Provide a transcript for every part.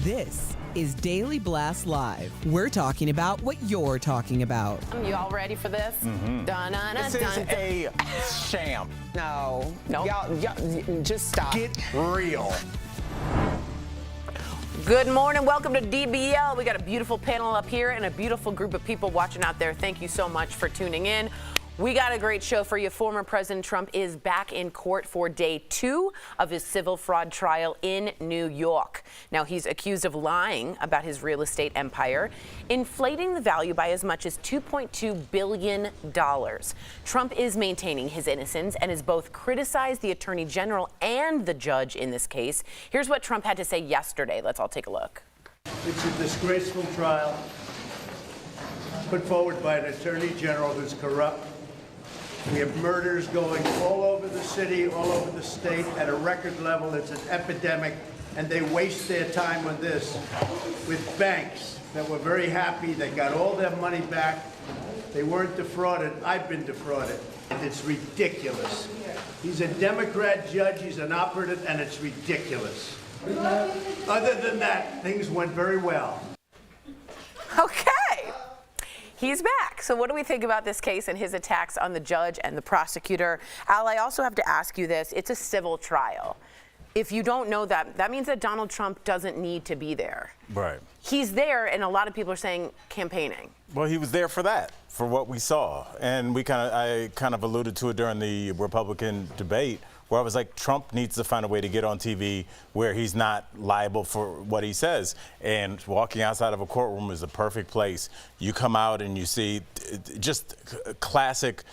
This is Daily Blast Live. We're talking about what you're talking about. You all ready for this? This is a sham. No. Y'all, just stop. Get real. Good morning. Welcome to DBL. We got a beautiful panel up here and a beautiful group of people watching out there. Thank you so much for tuning in. We got a great show for you. Former President Trump is back in court for day 2 of his civil fraud trial in New York. Now, he's accused of lying about his real estate empire, inflating the value by as much as $2.2 billion. Trump is maintaining his innocence and has both criticized the attorney general and the judge in this case. Here's what Trump had to say yesterday. Let's all take a look. It's a disgraceful trial put forward by an attorney general who's corrupt. We have murders going all over the city, all over the state at a record level. It's an epidemic, and they waste their time on this with banks that were very happy. They got all their money back. They weren't defrauded. I've been defrauded. It's ridiculous. He's a Democrat judge. He's an operative, and it's ridiculous. Other than that, things went very well. Okay. He's back. So what do we think about this case and his attacks on the judge and the prosecutor? Al, I also have to ask you this. It's a civil trial. If you don't know that, that means that Donald Trump doesn't need to be there. Right. He's there, and a lot of people are saying campaigning. Well, he was there for that, for what we saw. And I kind of alluded to it during the Republican debate, where I was like, Trump needs to find a way to get on TV where he's not liable for what he says. And walking outside of a courtroom is a perfect place. You come out and you see just classic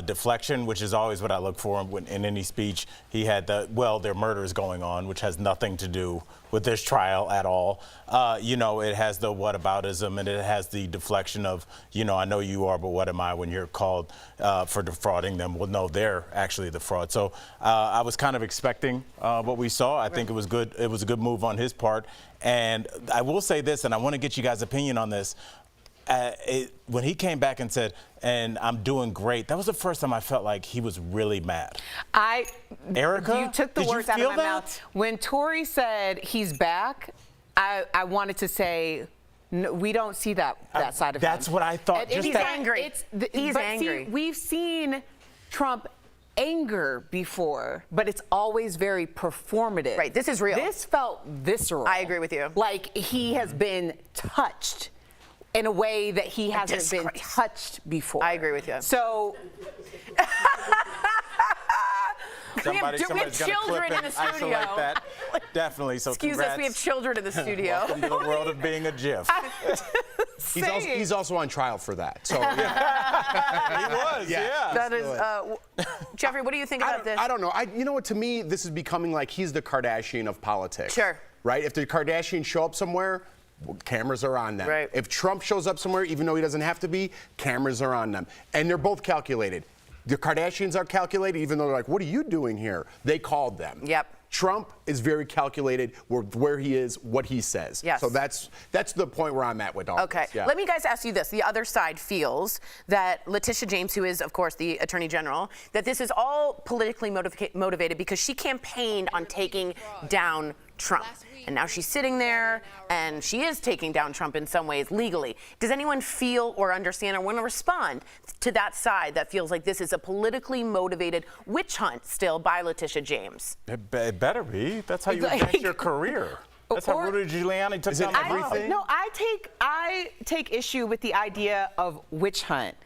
deflection, which is always what I look for in any speech. He had there are murders going on, which has nothing to do with this trial at all. It has the whataboutism, and it has the deflection of, I know you are, but what am I when you're called for defrauding them? Well, no, they're actually the fraud. So I was kind of expecting what we saw. I think it was good. It was a good move on his part. And I will say this, and I want to get you guys' opinion on this. When he came back and said, and I'm doing great, that was the first time I felt like he was really mad. Erica? You took the words out of my mouth. When Tori said he's back, I wanted to say, no, we don't see that side of him. That's what I thought. He's angry. He's angry. See, we've seen Trump anger before, but it's always very performative. Right, this is real. This felt visceral. I agree with you. Like he has been touched in a way that he hasn't been touched before. I agree with you. So we have children in the studio. Isolate that. Definitely. So excuse us, we have children in the studio. Welcome to the world of being a GIF. He's also on trial for that. So he was, yeah. That is, Jeffrey, what do you think about this? I don't know. You know what? To me, this is becoming like he's the Kardashian of politics. Sure. Right? If the Kardashians show up somewhere, cameras are on them. Right. If Trump shows up somewhere, even though he doesn't have to be, cameras are on them. And they're both calculated. The Kardashians are calculated, even though they're like, what are you doing here? They called them. Yep. Trump is very calculated where he is, what he says. Yes. So that's the point where I'm at with all Okay. this. Yeah. Let me guys ask you this. The other side feels that Letitia James, who is, of course, the Attorney General, that this is all politically motivated because she campaigned on taking down Trump. And now she's sitting there, and she is taking down Trump in some ways legally. Does anyone feel or understand or want to respond to that side that feels like this is a politically motivated witch hunt still by Letitia James? It better be. That's how you advance your career. That's how Rudy Giuliani took down everything. No, I take issue with the idea of witch hunt.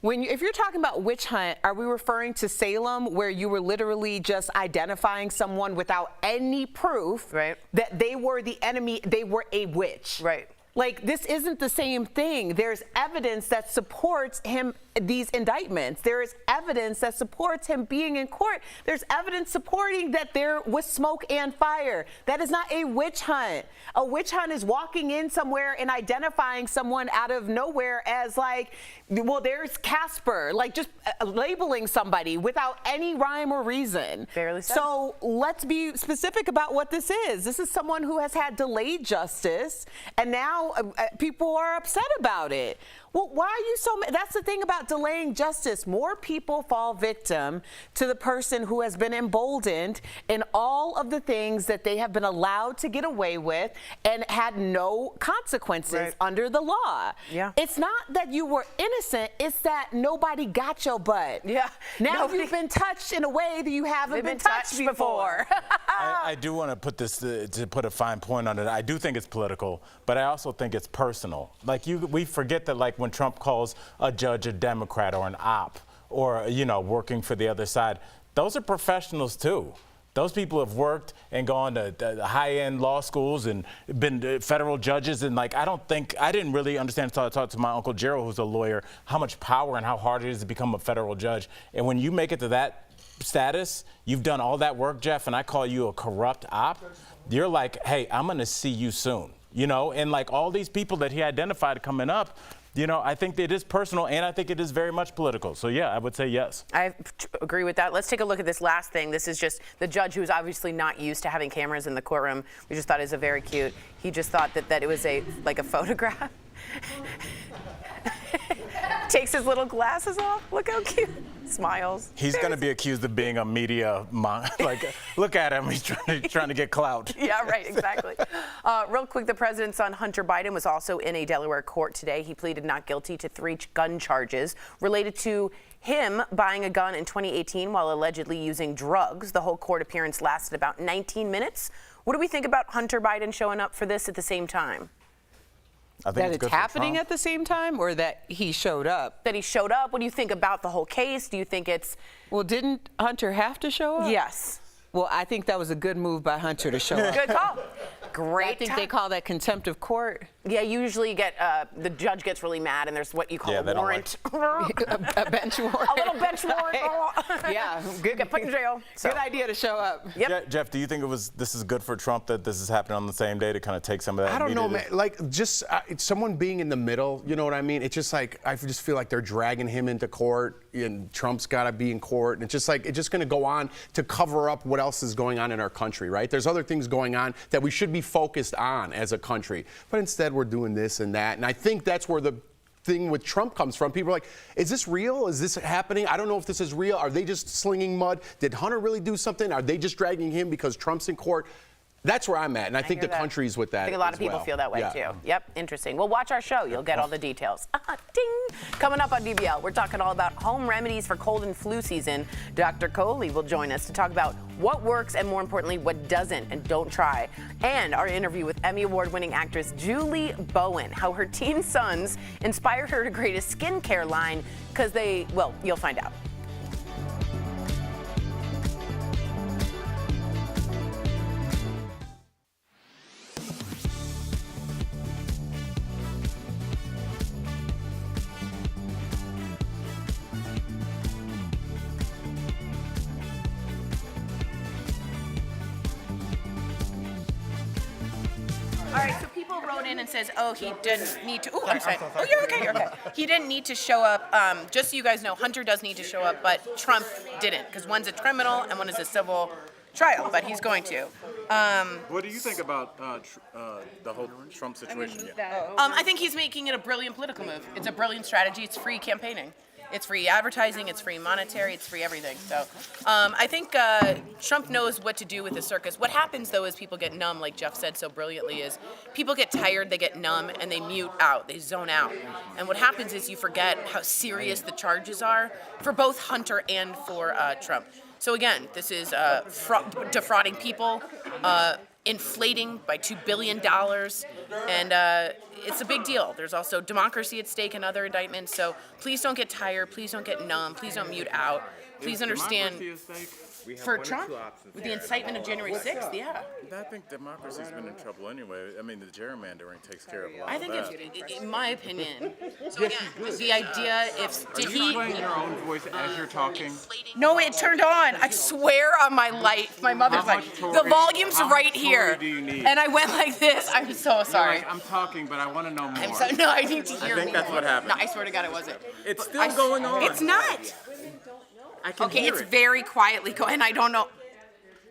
If you're talking about witch hunt, are we referring to Salem, where you were literally just identifying someone without any proof that they were the enemy, they were a witch? Right. Like, this isn't the same thing. There's evidence that supports him, these indictments. There is evidence that supports him being in court. There's evidence supporting that there was smoke and fire. That is not a witch hunt. A witch hunt is walking in somewhere and identifying someone out of nowhere as like, well, there's Casper, like just labeling somebody without any rhyme or reason. Fairly said. So let's be specific about what this is. This is someone who has had delayed justice, and now people are upset about it. Well, why are you so mad? That's the thing about delaying justice. More people fall victim to the person who has been emboldened in all of the things that they have been allowed to get away with and had no consequences under the law. Yeah. It's not that you were innocent, it's that nobody got your butt. Yeah. Now you've been touched in a way that you haven't been touched before. I do want to put this to put a fine point on it. I do think it's political, but I also think it's personal. Like we forget that, like when Trump calls a judge a Democrat or an op, or working for the other side, those are professionals too. Those people have worked and gone to high-end law schools and been federal judges. And like, I didn't really understand until I talked to my Uncle Gerald, who's a lawyer, how much power and how hard it is to become a federal judge. And when you make it to that status, you've done all that work, Jeff, and I call you a corrupt op, you're like, hey, I'm gonna see you soon. And like all these people that he identified coming up, I think it is personal, and I think it is very much political. So, yeah, I would say yes. I agree with that. Let's take a look at this last thing. This is just the judge who's obviously not used to having cameras in the courtroom. We just thought it was very cute. He just thought that it was like a photograph. Takes his little glasses off. Look how cute. Smiles. He's going to be accused of being a media like, look at him. He's trying to get clout. Yeah, right, exactly. Real quick, the president's son, Hunter Biden, was also in a Delaware court today. He pleaded not guilty to 3 gun charges related to him buying a gun in 2018 while allegedly using drugs. The whole court appearance lasted about 19 minutes. What do we think about Hunter Biden showing up for this at the same time? I think That it's happening at the same time, or that he showed up? That he showed up. What do you think about the whole case? Do you think it's... Well, didn't Hunter have to show up? Yes. Well, I think that was a good move by Hunter to show up. Good call. Great. I think they call that contempt of court. Yeah, usually the judge gets really mad, and there's what you call a warrant. A bench warrant. A little bench warrant. Yeah, good. Get put in jail. Good idea to show up. Yep. Jeff, do you think this is good for Trump that this is happening on the same day to kind of take some of that? I don't know, man. Like, just someone being in the middle, you know what I mean? It's just like, I just feel like they're dragging him into court, and Trump's got to be in court. And it's just like, it's just going to go on to cover up what else is going on in our country, right? There's other things going on that we should be focused on as a country. But instead, we're doing this and that. And I think that's where the thing with Trump comes from. People are like, is this real? Is this happening? I don't know if this is real. Are they just slinging mud? Did Hunter really do something? Are they just dragging him because Trump's in court? That's where I'm at, and I think the country's with that. I think a lot of people feel that way too. Yep, interesting. Well, watch our show. You'll get all the details. Ding! Coming up on DBL, we're talking all about home remedies for cold and flu season. Dr. Coley will join us to talk about what works and, more importantly, what doesn't, and don't try. And our interview with Emmy Award-winning actress Julie Bowen, how her teen sons inspired her to create a skincare line because you'll find out. All right, so people wrote in and says, oh, he didn't need to. Oh, I'm sorry. Oh, you're okay. You're okay. He didn't need to show up. Just so you guys know, Hunter does need to show up, but Trump didn't, because one's a criminal and one is a civil trial, but he's going to. What do you think about the whole Trump situation? I think he's making it a brilliant political move. It's a brilliant strategy. It's free campaigning. It's free advertising, it's free monetary, it's free everything. So I think Trump knows what to do with the circus. What happens, though, is people get numb, like Jeff said so brilliantly, is people get tired, they get numb, and they mute out, they zone out. And what happens is you forget how serious the charges are for both Hunter and for Trump. So again, this is defrauding people, inflating by $2 billion, and it's a big deal. There's also democracy at stake in other indictments, so please don't get tired, please don't get numb, please don't mute out. Please understand, for Trump, with the incitement of January 6th, yeah. I think democracy's been in trouble anyway. I mean, the gerrymandering takes care of a lot I of think that. it's, in my opinion, so again, the idea, did he... Playing your own voice as you're talking? No, it turned on. I swear on my life, my mother's like, the volume's right here. Do you need? And I went like this. I'm so sorry. I'm talking, but I want to know more. I'm so, no, I need to hear I think more. that's what happened. No, I swear to God it wasn't. It's still going on. It's not. I can Okay, hear it's it. very quietly going. I don't know.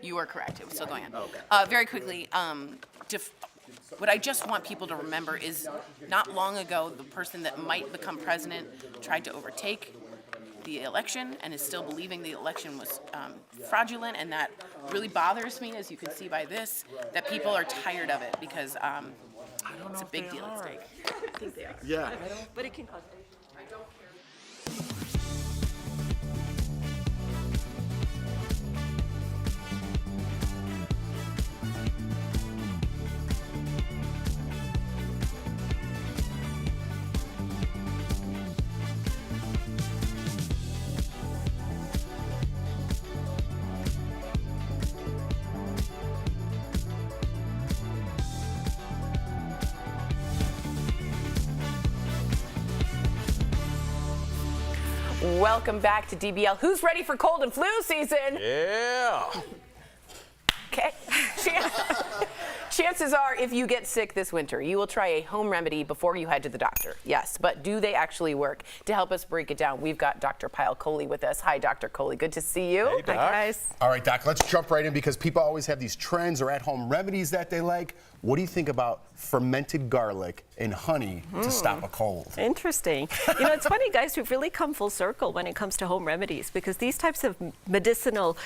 You are correct. It was still going on. Okay. Very quickly, What I just want people to remember is not long ago, the person that might become president tried to overtake the election and is still believing the election was fraudulent, and that really bothers me, as you can see by this, that people are tired of it because it's a big deal at stake. I think they are. Yeah. But it can cause. Welcome back to DBL. Who's ready for cold and flu season? Yeah. Okay. Chances are, if you get sick this winter, you will try a home remedy before you head to the doctor. Yes, but do they actually work? To help us break it down, we've got Dr. Pyle Coley with us. Hi, Dr. Coley. Good to see you. Hey, Doc. Hi, guys. All right, Doc, let's jump right in because people always have these trends or at-home remedies that they like. What do you think about fermented garlic and honey to stop a cold? Interesting. You know, it's funny, guys, we've really come full circle when it comes to home remedies because these types of medicinal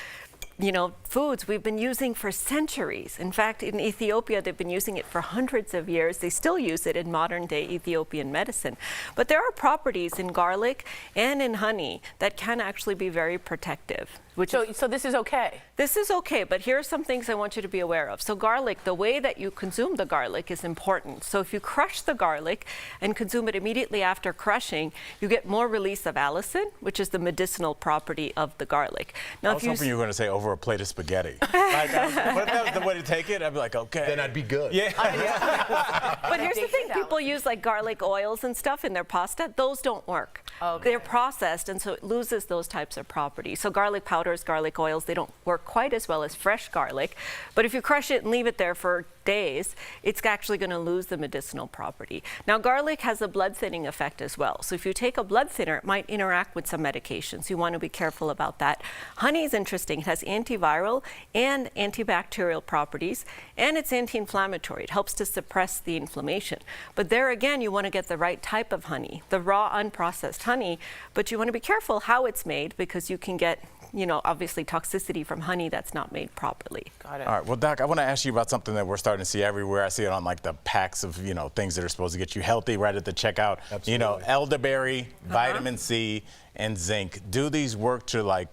foods we've been using for centuries. In fact, in Ethiopia, they've been using it for hundreds of years. They still use it in modern day Ethiopian medicine. But there are properties in garlic and in honey that can actually be very protective. So this is okay? This is okay, but here are some things I want you to be aware of. So garlic, the way that you consume the garlic is important. So if you crush the garlic and consume it immediately after crushing, you get more release of allicin, which is the medicinal property of the garlic. Now, I was hoping you were going to say over a plate of spaghetti. What if that was the way to take it? I'd be like, okay. Then I'd be good. Yeah. But here's the thing, people use like garlic oils and stuff in their pasta. Those don't work. Okay. They're processed, and so it loses those types of properties. So garlic powders, garlic oils, they don't work quite as well as fresh garlic. But if you crush it and leave it there for days, it's actually going to lose the medicinal property. Now, garlic has a blood thinning effect as well. So if you take a blood thinner, it might interact with some medications. You want to be careful about that. Honey is interesting. It has antiviral and antibacterial properties, and it's anti-inflammatory. It helps to suppress the inflammation. But there again, you want to get the right type of honey, the raw, unprocessed honey, but you want to be careful how it's made because you can get obviously toxicity from honey that's not made properly. Got it. All right, well, Doc, I want to ask you about something that we're starting to see everywhere. I see it on like the packs of, things that are supposed to get you healthy right at the checkout. Absolutely. Elderberry, vitamin C, and zinc. Do these work to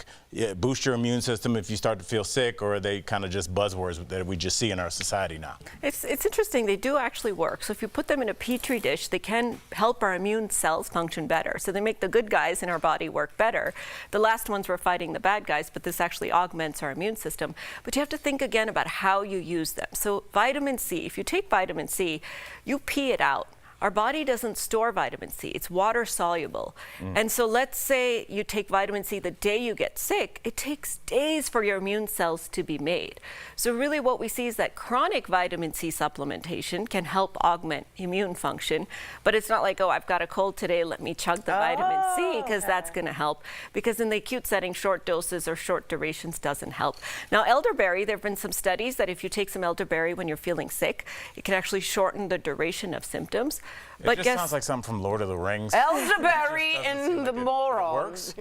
boost your immune system if you start to feel sick, or are they kind of just buzzwords that we just see in our society now? It's interesting. They do actually work. So if you put them in a petri dish, they can help our immune cells function better. So they make the good guys in our body work better. The last ones were fighting the bad guys, but this actually augments our immune system. But you have to think again about how you use them. So vitamin C, if you take vitamin C, you pee it out. Our body doesn't store vitamin C. It's water soluble. And so let's say you take vitamin C the day you get sick, it takes days for your immune cells to be made. So really what we see is that chronic vitamin C supplementation can help augment immune function, but it's not like, oh, I've got a cold today, let me chug the vitamin C, because that's going to help. Because in the acute setting, short doses or short durations doesn't help. Now, elderberry, there have been some studies that if you take some elderberry when you're feeling sick, it can actually shorten the duration of symptoms. It just sounds like something from Lord of the Rings. Elderberry in the morons.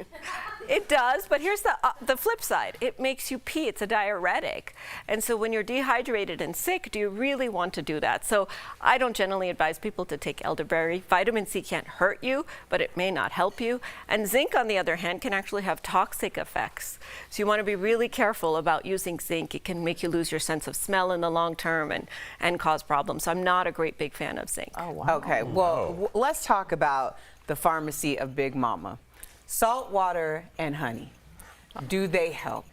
It does, but here's the flip side. It makes you pee. It's a diuretic. And so when you're dehydrated and sick, do you really want to do that? So I don't generally advise people to take elderberry. Vitamin C can't hurt you, but it may not help you. And zinc, on the other hand, can actually have toxic effects. So you want to be really careful about using zinc. It can make you lose your sense of smell in the long term and cause problems. So I'm not a great big fan of zinc. Oh, wow. Okay, well, let's talk about the pharmacy of Big Mama. Salt water and honey. Do they help?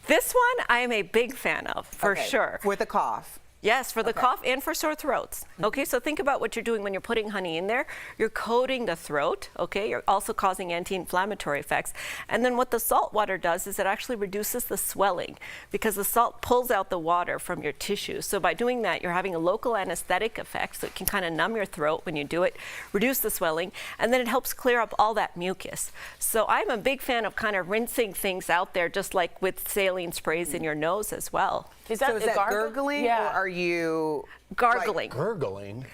This one I'm a big fan of, for sure. With a cough. Yes, for the cough and for sore throats. Okay, so think about what you're doing when you're putting honey in there. You're coating the throat, okay? You're also causing anti-inflammatory effects. And then what the salt water does is it actually reduces the swelling because the salt pulls out the water from your tissue. So by doing that, you're having a local anesthetic effect, so it can kind of numb your throat when you do it, reduce the swelling, and then it helps clear up all that mucus. So I'm a big fan of kind of rinsing things out there, just like with saline sprays in your nose as well. Is that, So is that gurgling, Yeah. or are you Gargling. Gurgling?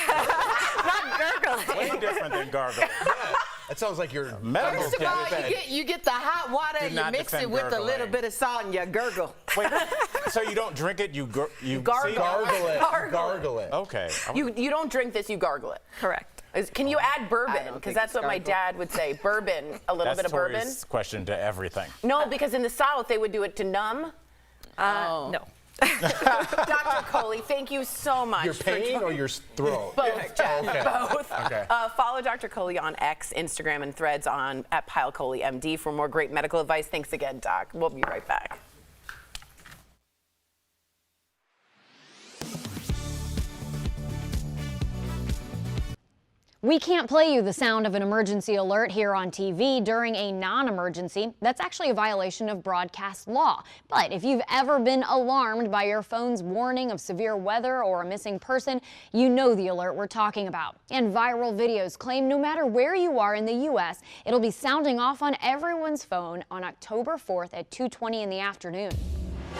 Not gurgling. Way different than gargling. That sounds like you're First of all, you get the hot water, Do and you not mix it defend with a little gurgling. bit of salt, and you gurgle. Wait, so you don't drink it, you Gargle. gargle it. Gargle. Gargle it. Okay. You don't drink this, you gargle it. Correct. Can you add bourbon? don't Because think that's it's what my gargle. dad would say. Bourbon, a little That's bit of bourbon. Tori's question to everything. No, because in the South they would do it to numb. No. Dr. Coley, thank you so much. Your pain or your throat? Both, Jeff, Okay. both. Okay. Follow Dr. Coley on X, Instagram, and Threads at PyleColeyMD for more great medical advice. Thanks again, Doc. We'll be right back. We can't play you the sound of an emergency alert here on TV during a non-emergency. That's actually a violation of broadcast law. But if you've ever been alarmed by your phone's warning of severe weather or a missing person, you know the alert we're talking about. And viral videos claim no matter where you are in the U.S., it'll be sounding off on everyone's phone on October 4th at 2:20 in the afternoon.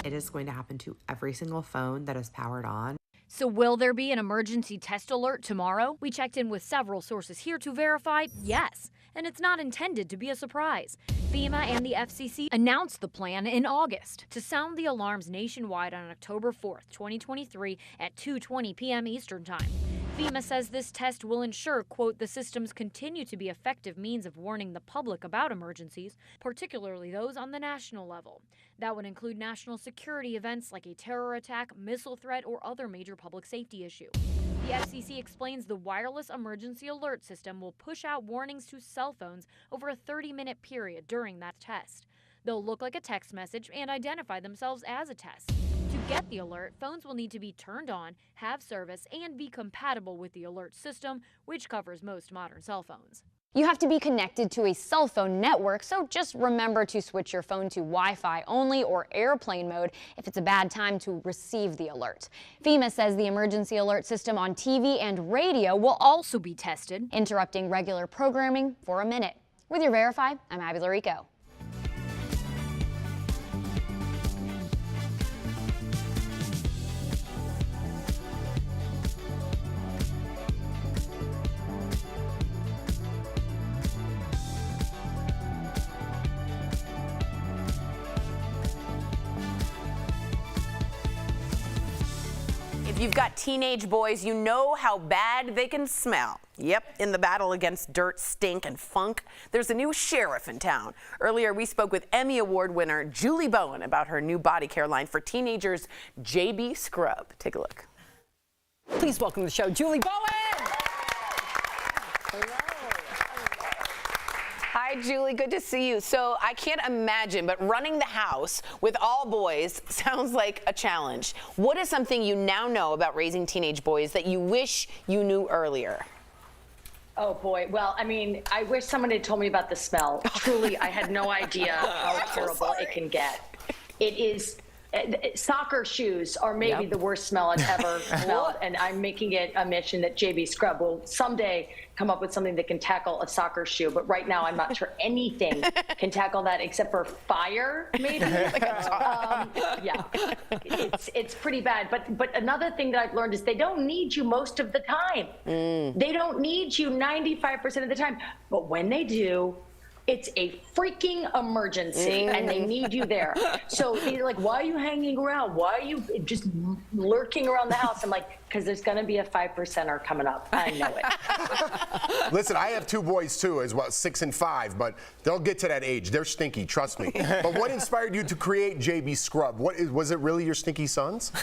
It is going to happen to every single phone that is powered on. So will there be an emergency test alert tomorrow? We checked in with several sources here to verify yes, and it's not intended to be a surprise. FEMA and the FCC announced the plan in August to sound the alarms nationwide on October 4th, 2023 at 2:20 p.m. Eastern Time. FEMA says this test will ensure, quote, the systems continue to be effective means of warning the public about emergencies, particularly those on the national level. That would include national security events like a terror attack, missile threat, or other major public safety issue. The FCC explains the wireless emergency alert system will push out warnings to cell phones over a 30-minute period during that test. They'll look like a text message and identify themselves as a test. To get the alert, phones will need to be turned on, have service, and be compatible with the alert system, which covers most modern cell phones. You have to be connected to a cell phone network, so just remember to switch your phone to Wi-Fi only or airplane mode if it's a bad time to receive the alert. FEMA says the emergency alert system on TV and radio will also be tested, interrupting regular programming for a minute. With your Verify, I'm Abby Larico. If you've got teenage boys, you know how bad they can smell. Yep, in the battle against dirt, stink, and funk, there's a new sheriff in town. Earlier, we spoke with Emmy Award winner Julie Bowen about her new body care line for teenagers, JB Scrub. Take a look. Please welcome to the show, Julie Bowen. Hi, Julie. Good to see you. So I can't imagine, but running the house with all boys sounds like a challenge. What is something you now know about raising teenage boys that you wish you knew earlier? Oh boy. Well, I mean, I wish someone had told me about the smell. Truly, I had no idea how terrible it can get. It is. Soccer shoes are maybe the worst smell I've ever smelled, and I'm making it a mission that JB Scrub will someday come up with something that can tackle a soccer shoe. But right now, I'm not sure anything can tackle that except for fire, maybe. Yeah, it's pretty bad. But another thing that I've learned is they don't need you most of the time. They don't need you 95% of the time. But when they do, it's a freaking emergency, and they need you there. So they're like, why are you hanging around? Why are you just lurking around the house? I'm like, because there's going to be a 5%er coming up. I know it. Listen, I have two boys too, as well, 6 and 5, but they'll get to that age. They're stinky, trust me. But what inspired you to create JB Scrub? Was it really your stinky sons?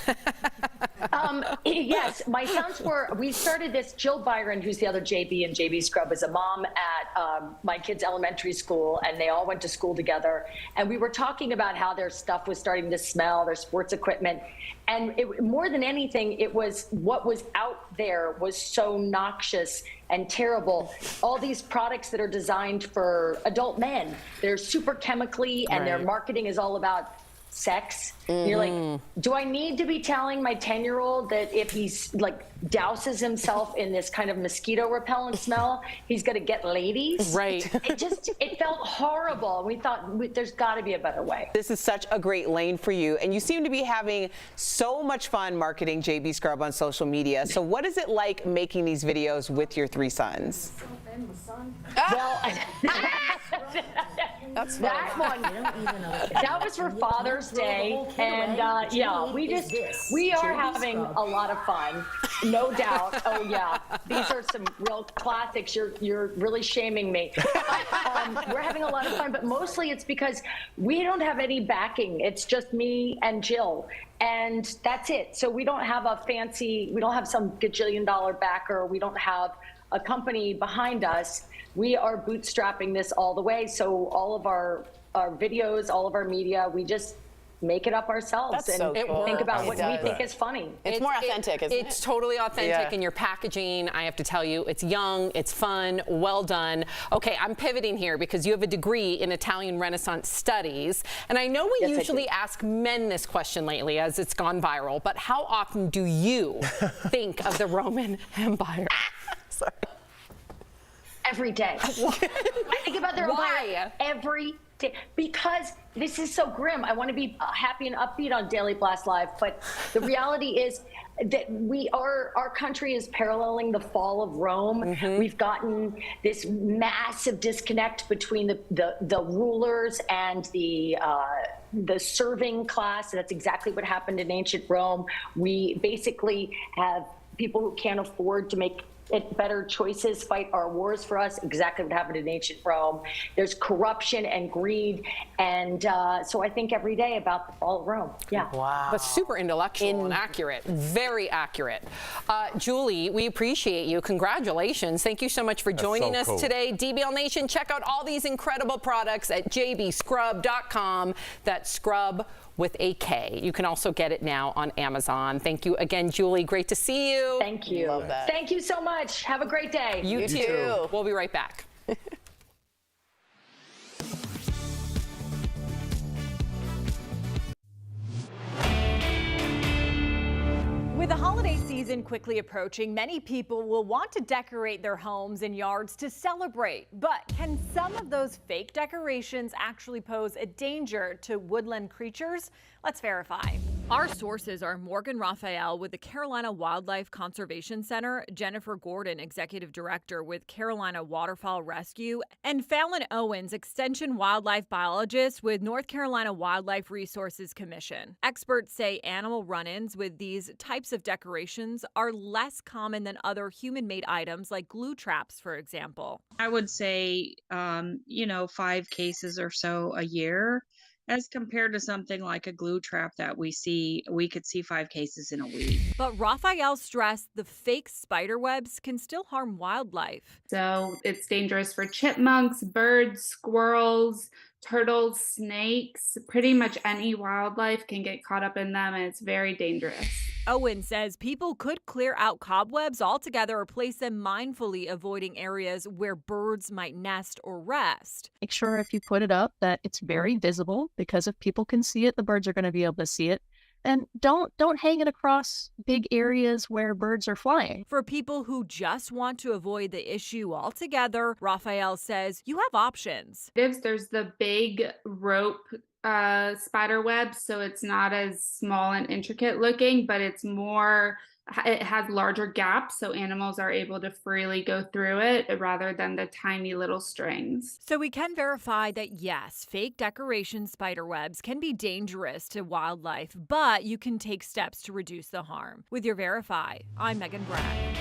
Yes, my sons we started this. Jill Byron, who's the other JB and JB Scrub, is a mom at my kids' elementary school, and they all went to school together. And we were talking about how their stuff was starting to smell, their sports equipment. And more than anything, it was what was out there was so noxious and terrible. All these products that are designed for adult men, they're super chemically, and their marketing is all about sex. You're like, do I need to be telling my 10-year-old that if he's like douses himself in this kind of mosquito repellent smell, he's going to get ladies? Right. It felt horrible. We thought there's got to be a better way. This is such a great lane for you, and you seem to be having so much fun marketing JB Scrub on social media. So what is it like making these videos with your 3 sons? Well, that's that one. That was for Father's Day, and yeah, we are having a lot of fun, no doubt. Oh yeah, these are some real classics. You're really shaming me. We're having a lot of fun, but mostly it's because we don't have any backing. It's just me and Jill. And that's it. So we don't have we don't have some gajillion-dollar backer. We don't have a company behind us. We are bootstrapping this all the way. So all of our videos, all of our media, we just make it up ourselves and think about what we think is funny. It's more authentic, isn't it? It's totally authentic, and your packaging, I have to tell you, it's young, it's fun, well done. Okay, I'm pivoting here because you have a degree in Italian Renaissance studies, and I know we usually ask men this question lately as it's gone viral, but how often do you think of the Roman Empire? Sorry. Every day. I think about their empire every day because this is so grim. I want to be happy and upbeat on Daily Blast Live, but the reality is that our country is paralleling the fall of Rome. We've gotten this massive disconnect between the rulers and the serving class. That's exactly what happened in ancient Rome. We basically have people who can't afford to make better choices, fight our wars for us, exactly what happened in ancient Rome. There's corruption and greed, and so I think every day about the fall of Rome. Yeah. Wow. But super intellectual and accurate, very accurate. Julie, we appreciate you. Congratulations. Thank you so much for joining us today. DBL Nation, check out all these incredible products at jbscrub.com. That's scrub with a K. You can also get it now on Amazon. Thank you again, Julie. Great to see you. Thank you. Love that. Thank you so much. Have a great day. You too. We'll be right back. With the holiday season quickly approaching, many people will want to decorate their homes and yards to celebrate. But can some of those fake decorations actually pose a danger to woodland creatures? Let's verify. Our sources are Morgan Raphael with the Carolina Wildlife Conservation Center, Jennifer Gordon, Executive Director with Carolina Waterfowl Rescue, and Fallon Owens, Extension Wildlife Biologist with North Carolina Wildlife Resources Commission. Experts say animal run-ins with these types of decorations are less common than other human-made items like glue traps, for example. I would say, 5 cases or so a year. As compared to something like a glue trap that we could see 5 cases in a week. But Raphael stressed the fake spider webs can still harm wildlife. So it's dangerous for chipmunks, birds, squirrels, turtles, snakes. Pretty much any wildlife can get caught up in them, and it's very dangerous. Owen says people could clear out cobwebs altogether or place them mindfully, avoiding areas where birds might nest or rest. Make sure if you put it up that it's very visible, because if people can see it, the birds are going to be able to see it. And don't hang it across big areas where birds are flying. For people who just want to avoid the issue altogether, Raphael says you have options. There's the big rope spider web, so it's not as small and intricate looking, but it has larger gaps, so animals are able to freely go through it rather than the tiny little strings. So we can verify that yes, fake decoration spider webs can be dangerous to wildlife, but you can take steps to reduce the harm. With your Verify, I'm Megan Bragg.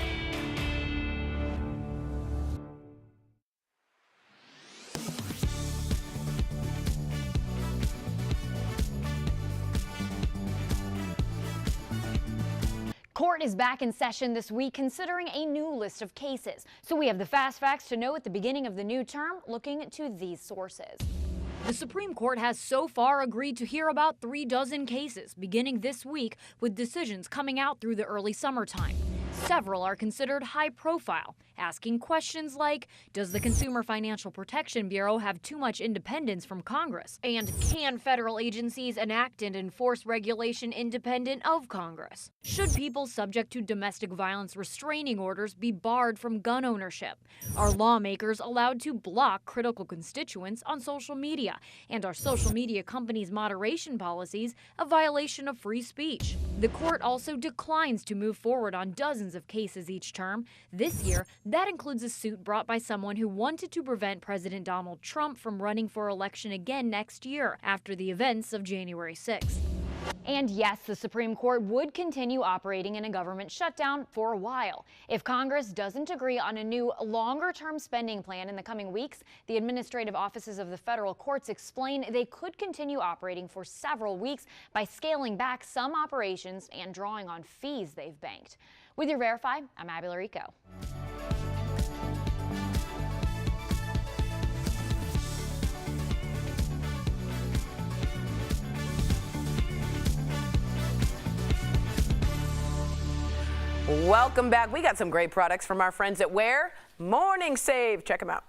Court is back in session this week considering a new list of cases. So we have the fast facts to know at the beginning of the new term, looking to these sources. The Supreme Court has so far agreed to hear about 36 cases beginning this week, with decisions coming out through the early summertime. Several are considered high profile, asking questions like, does the Consumer Financial Protection Bureau have too much independence from Congress? And can federal agencies enact and enforce regulation independent of Congress? Should people subject to domestic violence restraining orders be barred from gun ownership? Are lawmakers allowed to block critical constituents on social media? And are social media companies' moderation policies a violation of free speech? The court also declines to move forward on dozens of cases each term. This year, that includes a suit brought by someone who wanted to prevent President Donald Trump from running for election again next year after the events of January 6th. And yes, the Supreme Court would continue operating in a government shutdown for a while. If Congress doesn't agree on a new longer-term spending plan in the coming weeks, the administrative offices of the federal courts explain they could continue operating for several weeks by scaling back some operations and drawing on fees they've banked. With your Verify, I'm Abby Larico. Welcome back. We got some great products from our friends at where? Morning Save. Check them out.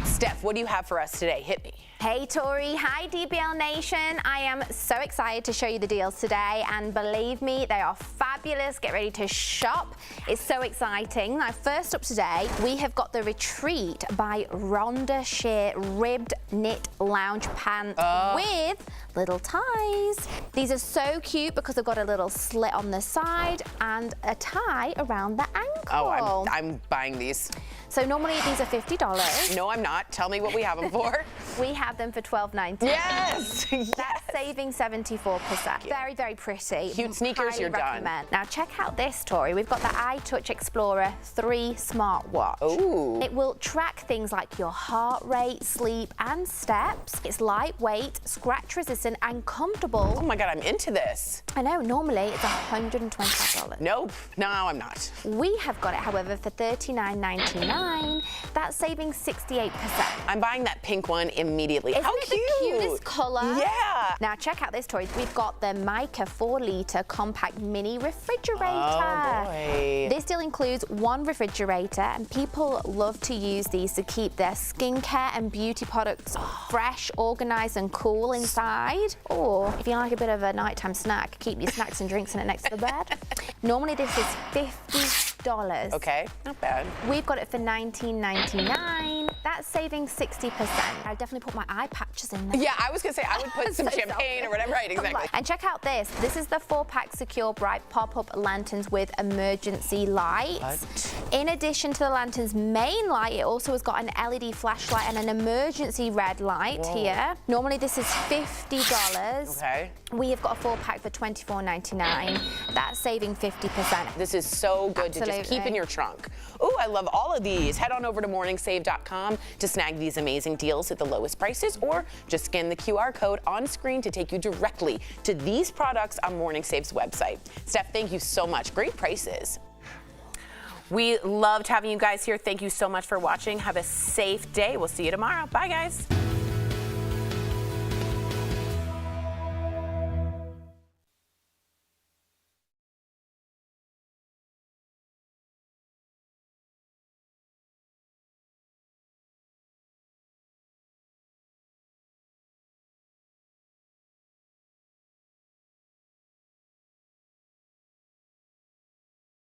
Steph, what do you have for us today? Hit me. Hey Tori, hi DBL Nation. I am so excited to show you the deals today, and believe me, they are fabulous. Get ready to shop. It's so exciting. Now, first up today, we have got the Retreat by Rhonda Shear ribbed knit lounge pants with little ties. These are so cute because they've got a little slit on the side and a tie around the ankle. Oh, I'm buying these. So normally these are $50. No, I'm not. Tell me what we have them for. We have them for $12.99. Yes! That's saving 74%. Very, very pretty. Cute sneakers, Highly you're recommend. done. Now check out this, Tori. We've got the iTouch Explorer 3 smartwatch. Ooh. It will track things like your heart rate, sleep, and steps. It's lightweight, scratch resistant, and comfortable. Oh my God, I'm into this. I know, normally it's $125. Nope, no, I'm not. We have got it, however, for $39.99. That's saving 68%. I'm buying that pink one immediately. Isn't How it cute? the cutest color? Yeah. Now check out this, Tori. We've got the Mica 4-liter compact mini refrigerator. Oh boy. This deal includes one refrigerator, and people love to use these to keep their skincare and beauty products fresh, organized, and cool inside. Or if you like a bit of a nighttime snack, keep your snacks and drinks in it next to the bed. Normally this is $50. Okay, not bad. We've got it for $19.99. That's saving 60%. I definitely put my eye patches in there. Yeah, I was gonna say I would put some champagne or whatever. Right, exactly. And check out this. This is the 4-pack secure bright pop-up lanterns with emergency lights. What? In addition to the lantern's main light, it also has got an LED flashlight and an emergency red light here. Normally this is $50. Okay. We have got a 4-pack for $24.99. That's saving 50%. This is so good to just keep in your trunk. Ooh, I love all of these. Head on over to morningsave.com to snag these amazing deals at the lowest prices, or just scan the QR code on screen to take you directly to these products on Morning Save's website. Steph, thank you so much. Great prices. We loved having you guys here. Thank you so much for watching. Have a safe day. We'll see you tomorrow. Bye, guys.